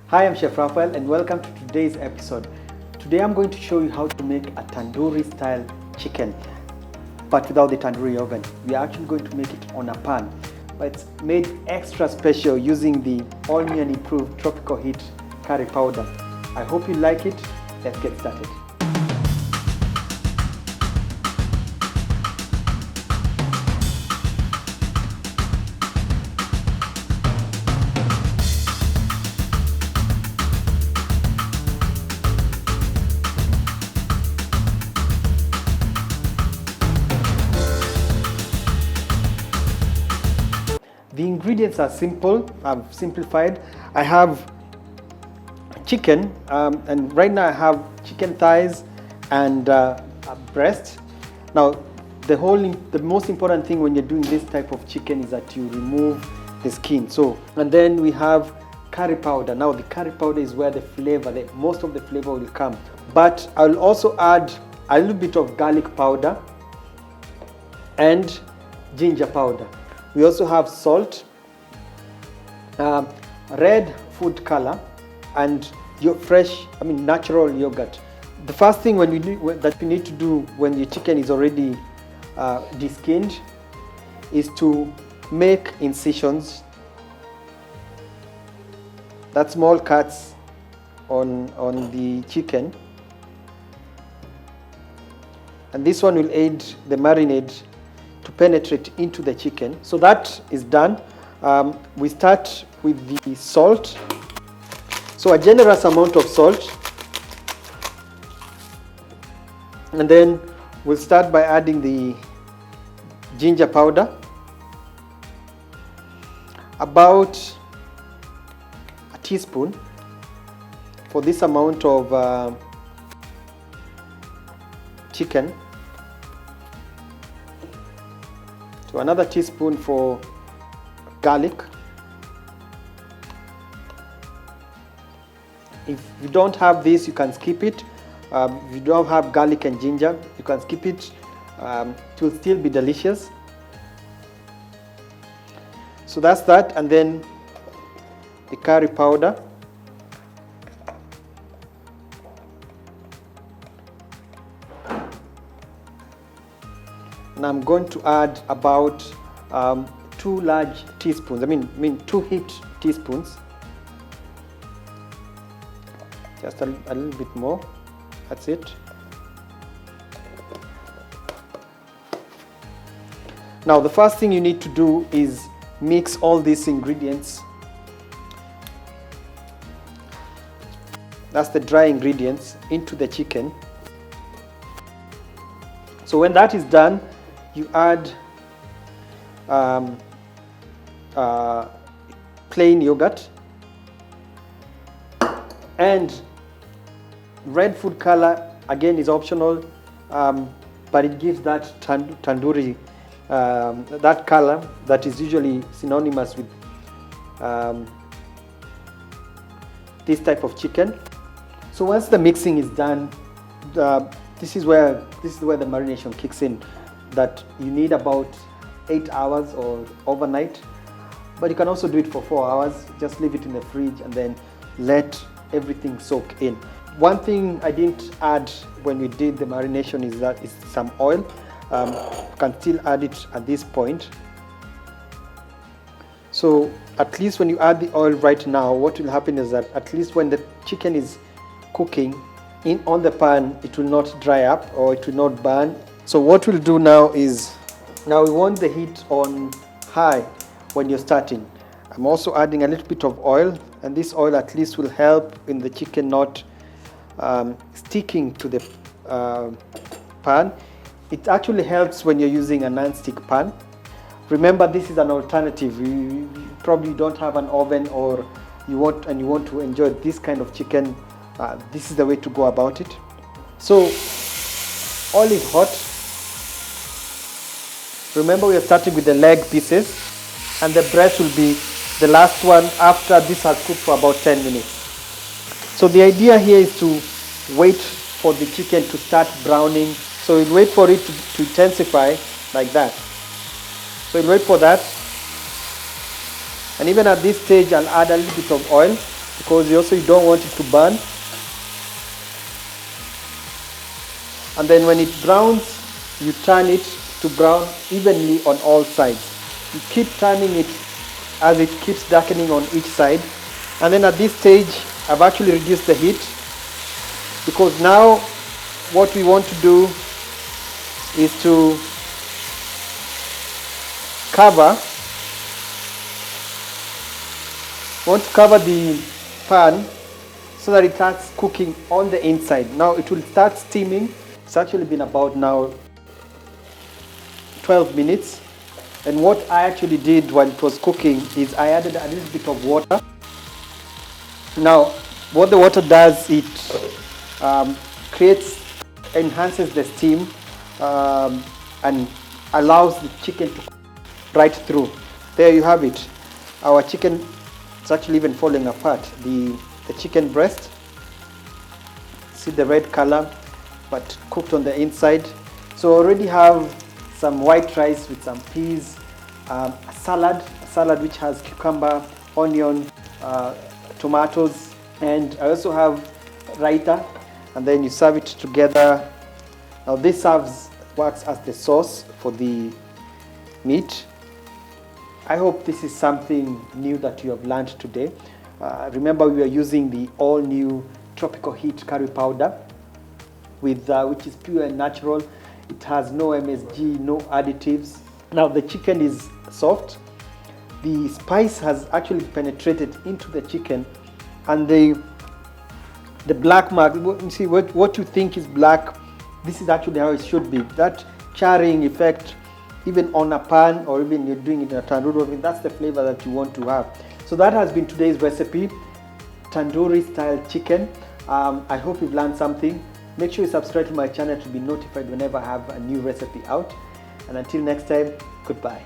Hi, I'm Chef Raphael and welcome to today's episode. Today I'm going to show you how to make a tandoori style chicken, but without the tandoori oven. We are actually going to make it on a pan, but it's made extra special using the all-new and improved tropical heat curry powder. I hope you like it. Let's get started. The ingredients are simple. I've simplified. I have chicken, and right now I have chicken thighs and a breast. Now, the most important thing when you're doing this type of chicken is that you remove the skin. And then we have curry powder. Now, the curry powder is where most of the flavor will come. But I'll also add a little bit of garlic powder and ginger powder. We also have salt, red food color, and natural yogurt. The first thing that you need to do when your chicken is already deskinned is to make incisions, that's small cuts on the chicken, and this one will aid the marinade to penetrate into the chicken. So that is done. We start with the salt. So a generous amount of salt. And then we'll start by adding the ginger powder. About a teaspoon for this amount of chicken. So another teaspoon for garlic. If you don't have this, you can skip it. If you don't have garlic and ginger, you can skip it. It will still be delicious. So that's that, and then the curry powder. And I'm going to add about 2 large teaspoons, 2 heaped teaspoons. Just a little bit more, that's it. Now the first thing you need to do is mix all these ingredients. That's the dry ingredients into the chicken. So when that is done, you add plain yogurt and red food color. Again, is optional, but it gives that tandoori, that color that is usually synonymous with this type of chicken. So once the mixing is done, this is where the marination kicks in. That you need about 8 hours or overnight, but you can also do it for 4 hours. Just leave it in the fridge and then let everything soak in. One thing I didn't add when we did the marination is some oil. You can still add it at this point. So at least when you add the oil right now, what will happen is that at least when the chicken is cooking on the pan, it will not dry up or it will not burn. So what we'll do now is, we want the heat on high when you're starting. I'm also adding a little bit of oil, and this oil at least will help in the chicken not sticking to the pan. It actually helps when you're using a non-stick pan. Remember, this is an alternative. You probably don't have an oven, or you want to enjoy this kind of chicken. This is the way to go about it. So oil is hot. Remember, we are starting with the leg pieces, and the breast will be the last one after this has cooked for about 10 minutes. So the idea here is to wait for the chicken to start browning. So we'll wait for it to intensify like that. So we'll wait for that. And even at this stage, I'll add a little bit of oil because you don't want it to burn. And then when it browns, you turn it to brown evenly on all sides. You keep turning it as it keeps darkening on each side. And then at this stage, I've actually reduced the heat, because now what we want to do is to cover the pan so that it starts cooking on the inside. Now it will start steaming. It's actually been about now 12 minutes. And what I actually did while it was cooking is I added a little bit of water. Now, what the water does, it enhances the steam and allows the chicken to cook right through. There you have it. Our chicken is actually even falling apart. The chicken breast, see the red color, but cooked on the inside. So I already have some white rice with some peas, a salad which has cucumber, onion, tomatoes, and I also have raita, and then you serve it together. Now this works as the sauce for the meat. I hope this is something new that you have learned today. Remember, we are using the all new tropical heat curry powder, which is pure and natural. It has no MSG, no additives. Now the chicken is soft. The spice has actually penetrated into the chicken, and the black mark, you see what you think is black, this is actually how it should be. That charring effect, even on a pan or even you're doing it in a tandoor oven, that's the flavor that you want to have. So that has been today's recipe, tandoori style chicken. I hope you've learned something. Make sure you subscribe to my channel to be notified whenever I have a new recipe out. And until next time, goodbye.